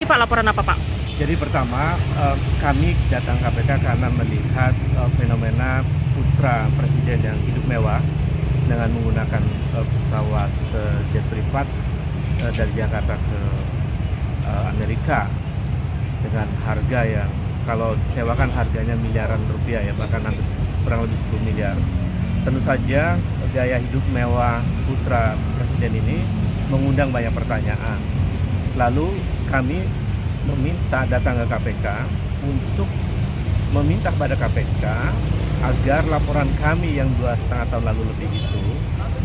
Pak, laporan apa Pak? Jadi pertama, kami datang KPK karena melihat fenomena putra presiden yang hidup mewah dengan menggunakan pesawat jet privat dari Jakarta ke Amerika dengan harga yang kalau sewakan harganya miliaran rupiah ya, bahkan hampir kurang lebih 10 miliar. Tentu saja gaya hidup mewah putra presiden ini mengundang banyak pertanyaan. Lalu kami datang ke KPK untuk meminta kepada KPK agar laporan kami yang 2,5 tahun lalu lebih itu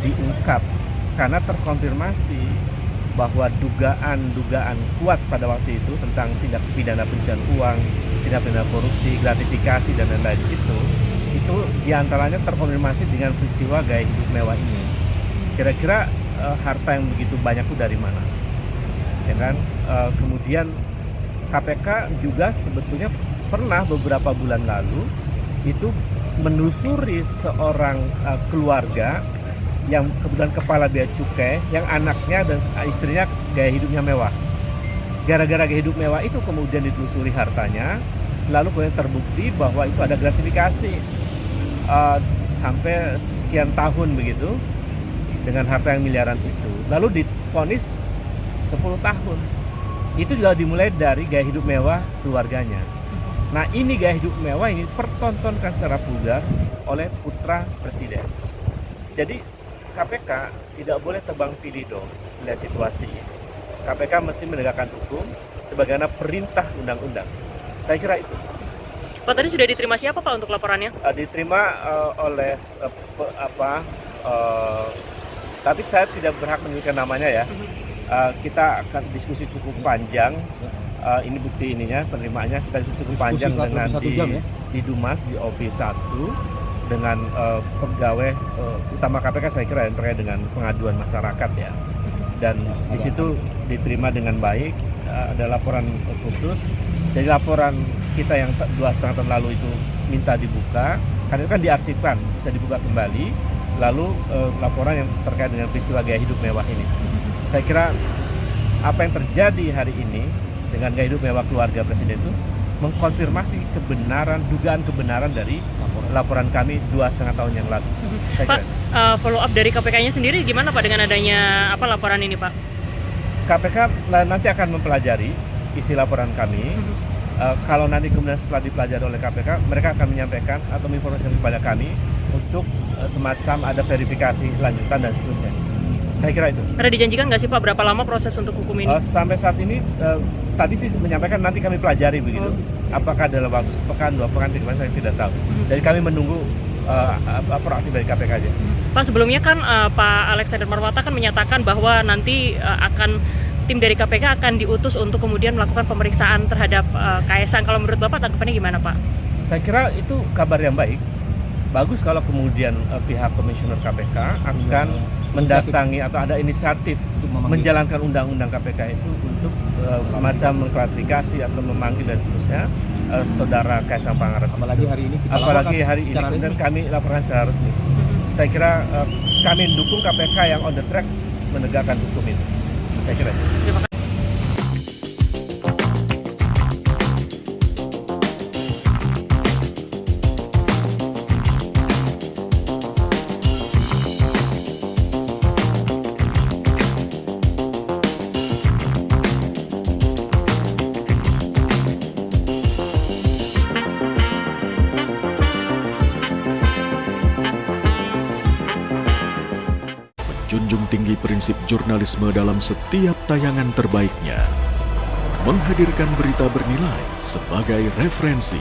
diungkap, karena terkonfirmasi bahwa dugaan kuat pada waktu itu tentang tindak pidana pencucian uang, tindak pidana korupsi, gratifikasi dan lain-lain itu diantaranya terkonfirmasi dengan peristiwa gaya hidup mewah ini. Kira-kira harta yang begitu banyak itu dari mana? Ya kan? Kemudian KPK juga sebetulnya pernah beberapa bulan lalu itu menelusuri seorang keluarga yang kebetulan kepala bea cukai, yang anaknya dan istrinya gaya hidupnya mewah. Gara-gara gaya hidup mewah itu kemudian ditelusuri hartanya, lalu kemudian terbukti bahwa itu ada gratifikasi sampai sekian tahun begitu dengan harta yang miliaran itu. Lalu divonis 10 tahun. Itu juga dimulai dari gaya hidup mewah keluarganya. Nah, ini gaya hidup mewah ini pertontonkan secara vulgar oleh putra presiden. Jadi KPK tidak boleh tebang pilih dong melihat situasi ini. KPK mesti menegakkan hukum sebagaimana perintah undang-undang. Saya kira itu. Pak, tadi sudah diterima siapa Pak untuk laporannya? Diterima oleh tapi saya tidak berhak menyebutkan namanya ya. Kita akan diskusi cukup panjang. Ini bukti ininya, penerimaannya kita cukup panjang dengan di Dumas, di OP 1 dengan pegawai utama KPK, saya kira yang terkait dengan pengaduan masyarakat ya. Dan di situ diterima dengan baik, ada laporan khusus. Jadi laporan kita yang 2,5 tahun lalu itu minta dibuka, karena itu kan diarsipkan, bisa dibuka kembali. Lalu laporan yang terkait dengan peristiwa gaya hidup mewah ini. Saya kira apa yang terjadi hari ini dengan gaya hidup mewah keluarga presiden itu mengkonfirmasi dugaan kebenaran dari laporan kami 2,5 tahun yang lalu. Pak, follow up dari KPK-nya sendiri gimana Pak dengan adanya laporan ini Pak? KPK nanti akan mempelajari isi laporan kami. Kalau nanti kemudian setelah dipelajari oleh KPK, mereka akan menyampaikan atau menginformasikan kepada kami untuk semacam ada verifikasi lanjutan dan seterusnya. Saya kira itu. Ada dijanjikan nggak sih Pak berapa lama proses untuk hukum ini? Sampai saat ini tadi sih menyampaikan nanti kami pelajari begitu. Apakah dalam waktu sepekan, 2 pekan, 3 pekan, saya tidak tahu. Jadi kami menunggu proaktif dari KPK aja. Pak, sebelumnya kan Pak Alexander Marwata kan menyatakan bahwa nanti tim dari KPK akan diutus untuk kemudian melakukan pemeriksaan terhadap Kaisang. Kalau menurut Bapak tanggapannya gimana Pak? Saya kira itu kabar yang baik. Bagus kalau kemudian pihak komisioner KPK akan mendatangi atau ada inisiatif menjalankan undang-undang KPK itu untuk semacam mengklarifikasi atau memanggil dan seterusnya saudara Kaisang Pangarep. Apalagi hari ini kemudian kami laporkan secara resmi. Saya kira kami mendukung KPK yang on the track menegakkan hukum itu. Saya kira. Terima kasih. Junjung tinggi prinsip jurnalisme dalam setiap tayangan terbaiknya. Menghadirkan berita bernilai sebagai referensi.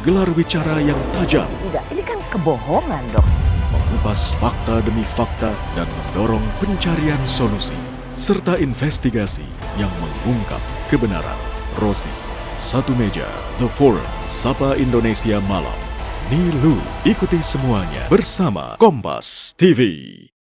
Gelar bicara yang tajam. Tidak, ini kan kebohongan dong. Mengupas fakta demi fakta dan mendorong pencarian solusi. Serta investigasi yang mengungkap kebenaran. Rosi, Satu Meja, The Forum, Sapa Indonesia Malam. Nilu, ikuti semuanya bersama Kompas TV.